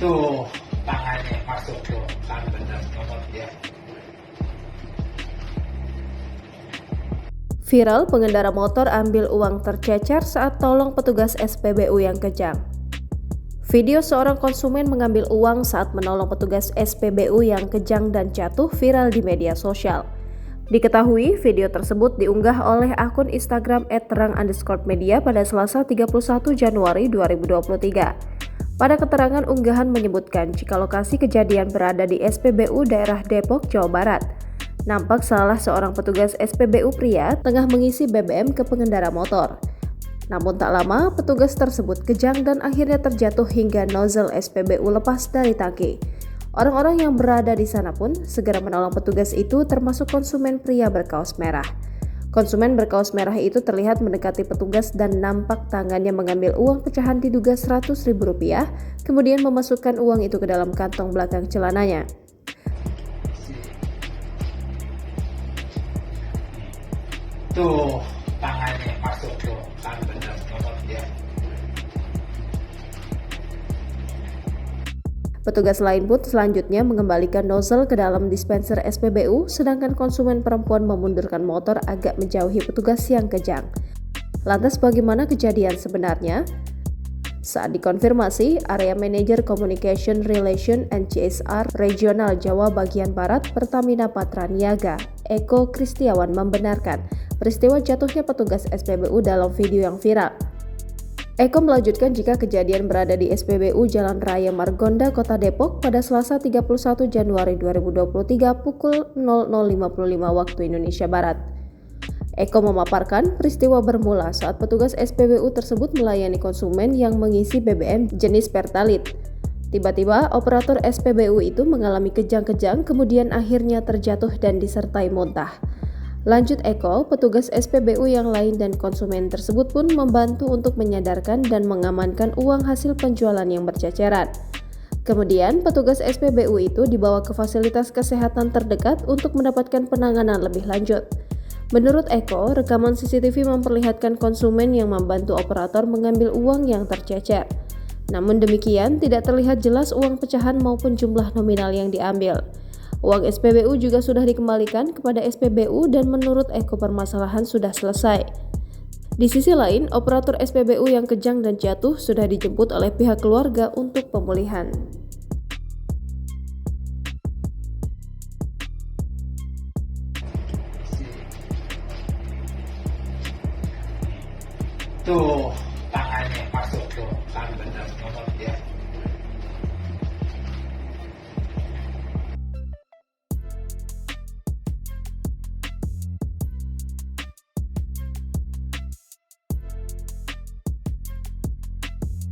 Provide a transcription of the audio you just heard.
Tuh, tangannya masuk tuh, kan bener nomor dia. Viral, pengendara motor ambil uang tercecer saat tolong petugas SPBU yang kejang. Video seorang konsumen mengambil uang saat menolong petugas SPBU yang kejang dan jatuh viral di media sosial. Diketahui, video tersebut diunggah oleh akun Instagram @terang_media pada Selasa 31 Januari 2023. Pada keterangan unggahan menyebutkan jika lokasi kejadian berada di SPBU daerah Depok, Jawa Barat. Nampak salah seorang petugas SPBU pria tengah mengisi BBM ke pengendara motor. Namun tak lama, petugas tersebut kejang dan akhirnya terjatuh hingga nozzle SPBU lepas dari tangki. Orang-orang yang berada di sana pun segera menolong petugas itu, termasuk konsumen pria berkaos merah. Konsumen berkaos merah itu terlihat mendekati petugas dan nampak tangannya mengambil uang pecahan diduga Rp100.000, kemudian memasukkan uang itu ke dalam kantong belakang celananya. Tuh, tangannya masuk tuh, kan bener nomor dia. Petugas lain pun selanjutnya mengembalikan nozzle ke dalam dispenser SPBU, sedangkan konsumen perempuan memundurkan motor agak menjauhi petugas yang kejang. Lantas bagaimana kejadian sebenarnya? Saat dikonfirmasi, Area Manager Communication Relation and CSR Regional Jawa Bagian Barat Pertamina Patra Niaga, Eko Kristiawan membenarkan peristiwa jatuhnya petugas SPBU dalam video yang viral. Eko melanjutkan jika kejadian berada di SPBU Jalan Raya Margonda, Kota Depok pada Selasa 31 Januari 2023 pukul 00.55 waktu Indonesia Barat. Eko memaparkan peristiwa bermula saat petugas SPBU tersebut melayani konsumen yang mengisi BBM jenis Pertalite. Tiba-tiba operator SPBU itu mengalami kejang-kejang, kemudian akhirnya terjatuh dan disertai muntah. Lanjut Eko, petugas SPBU yang lain dan konsumen tersebut pun membantu untuk menyadarkan dan mengamankan uang hasil penjualan yang berceceran. Kemudian petugas SPBU itu dibawa ke fasilitas kesehatan terdekat untuk mendapatkan penanganan lebih lanjut. Menurut Eko, rekaman CCTV memperlihatkan konsumen yang membantu operator mengambil uang yang tercecer. Namun demikian, tidak terlihat jelas uang pecahan maupun jumlah nominal yang diambil. Uang SPBU juga sudah dikembalikan kepada SPBU dan menurut Eko permasalahan sudah selesai. Di sisi lain, operator SPBU yang kejang dan jatuh sudah dijemput oleh pihak keluarga untuk pemulihan. Tuh, tangannya masuk tuh, kan bener nomor dia.